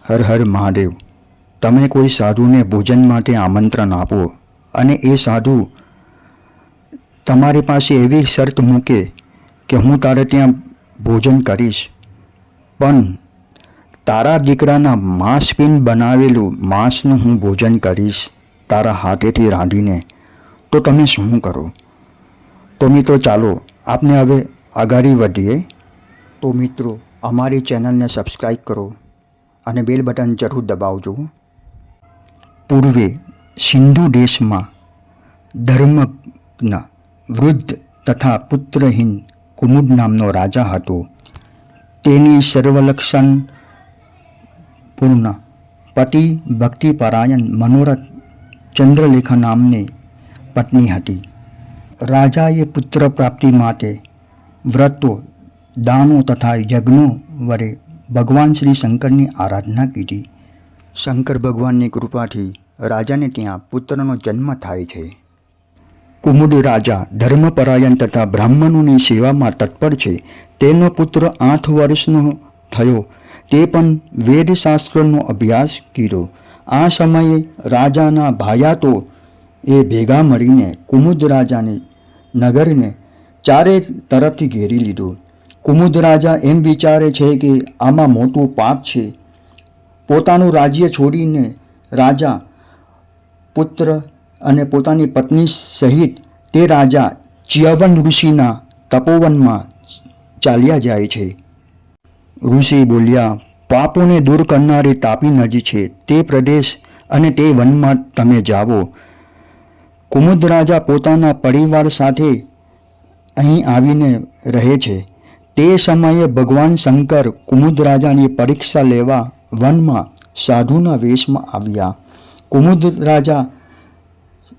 હર હર મહાદેવ। તમે કોઈ સાધુને ભોજન માટે આમંત્રણ આપો અને એ સાધુ તમારી પાસે એવી શરત મૂકે કે હું તારે ત્યાં ભોજન કરીશ, પણ તારા દીકરાના માંસપિંડ બનાવેલું માંસનું હું ભોજન કરીશ તારા હાથેથી રાંધીને, તો તમે શું કરો? તો મિત્રો ચાલો આપને હવે આગળ વધીએ। તો મિત્રો અમારી ચેનલને સબસ્ક્રાઈબ કરો અને બેલ બટન જરૂર દબાવજો। પૂર્વે સિંધુ દેશમાં ધર્મજ્ઞ વૃદ્ધ તથા પુત્રહીન કુમુદ નામનો રાજા હતો। તેની સર્વલક્ષણ પૂર્ણ પતિ ભક્તિપરાયણ મનોરથ ચંદ્રલેખા નામની પત્ની હતી। રાજાએ પુત્ર પ્રાપ્તિ માટે વ્રતો, દાનો તથા યજ્ઞો વડે ભગવાન શ્રી શંકરની આરાધના કીધી। શંકર ભગવાનની કૃપાથી રાજાને ત્યાં પુત્રનો જન્મ થાય છે। કુમુદ રાજા ધર્મપરાયણ તથા બ્રાહ્મણોની સેવામાં તત્પર છે। તેનો પુત્ર 8 વર્ષનો થયો તે પણ વેદશાસ્ત્રનો અભ્યાસ કર્યો। આ સમયે રાજાના ભાયાતો એ ભેગા મળીને કુમુદ રાજાની નગરને ચારે તરફથી ઘેરી લીધું। કુમુદ રાજા એમ વિચારે છે કે આમાં મોટું પાપ છે। પોતાનું રાજ્ય છોડીને રાજા, પુત્ર અને પોતાની પત્ની સહિત તે રાજા ચ્યવન ઋષિના તપોવનમાં ચાલ્યા જાય છે। ઋષિ બોલ્યા, પાપોને દૂર કરનારી તાપી નદી છે તે પ્રદેશ અને તે વનમાં તમે જાઓ। કુમુદ રાજા પોતાના પરિવાર સાથે અહીં આવીને રહે છે। તે સમયે ભગવાન શંકર કુમુદ રાજાની પરીક્ષા લેવા વનમાં સાધુના વેશમાં આવ્યા। કુમુદ રાજા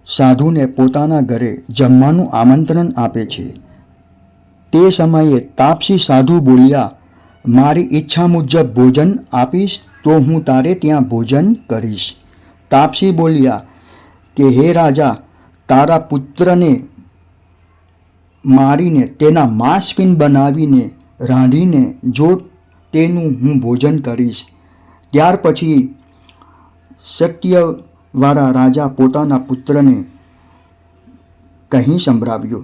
સાધુને પોતાના ઘરે જમવાનું આમંત્રણ આપે છે। તે સમયે તાપસી સાધુ બોલ્યા, મારી ઈચ્છા મુજબ ભોજન આપીશ તો હું તારે ત્યાં ભોજન કરીશ। તાપસી બોલ્યા કે હે રાજા, તારા પુત્રને મારીને તેના માંસપિંડ બનાવીને રાંધીને જો તેનું હું ભોજન કરીશ। ત્યાર પછી સત્યવાળા રાજા પોતાના પુત્રને કહી સંભળાવ્યો।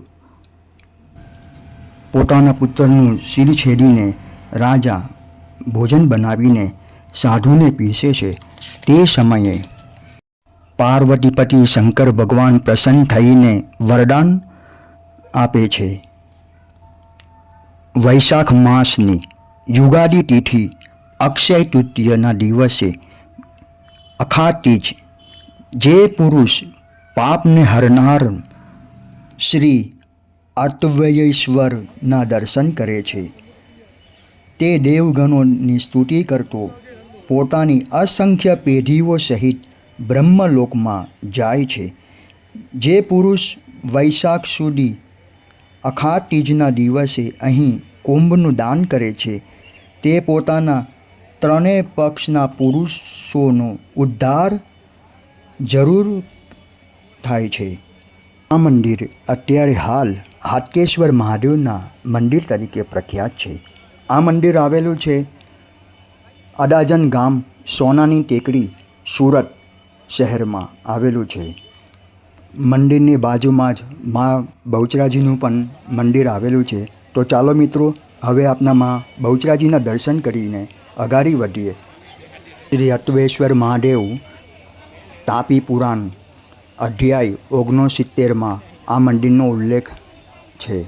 પોતાના પુત્રનું શિર છેડીને રાજા ભોજન બનાવીને સાધુને પીરસે છે। તે સમયે પાર્વતીપતિ શંકર ભગવાન પ્રસન્ન થઈને વરદાન આપે છે। વૈશાખ માસની યુગાદી તિથિ અક્ષય તૃતીયના દિવસે અખાત તીજ જે પુરુષ પાપને હરનાર શ્રી અતવયેશ્વરના દર્શન કરે છે તે દેવગણોની સ્તુતિ કરતો પોતાની અસંખ્ય પેઢીઓ સહિત બ્રહ્મલોકમાં જાય છે। જે પુરુષ વૈશાખ સુધી અખાત તીજના દિવસે અહીં કુંભનું દાન કરે છે તે પોતાના ત્રણેય પક્ષના પુરુષોનો ઉદ્ધાર જરૂર થાય છે। આ મંદિર અત્યારે હાલ હાટકેશ્વર મહાદેવના મંદિર તરીકે પ્રખ્યાત છે। આ મંદિર આવેલું છે અડાજણ ગામ, સોનાની ટેકરી, સુરત શહેરમાં આવેલું છે। મંદિરની બાજુમાં જ મા બહુચરાજીનું પણ મંદિર આવેલું છે। તો ચાલો મિત્રો હવે આપના મા બહુચરાજીના દર્શન કરીને આગળ વધીએ। શ્રી અતવેશ્વર મહાદેવ તાપી પુરાણ અધ્યાય 69માં આ મંદિરનો ઉલ્લેખ છે।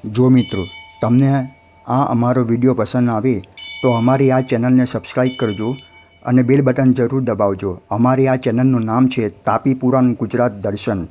જો મિત્રો તમને આ અમારો વિડીયો પસંદ આવે તો અમારી આ ચેનલને સબસ્ક્રાઈબ કરજો અને બેલ બટન જરૂર દબાવજો। અમારી આ ચેનલનું નામ છે તાપી પુરાણ ગુજરાત દર્શન।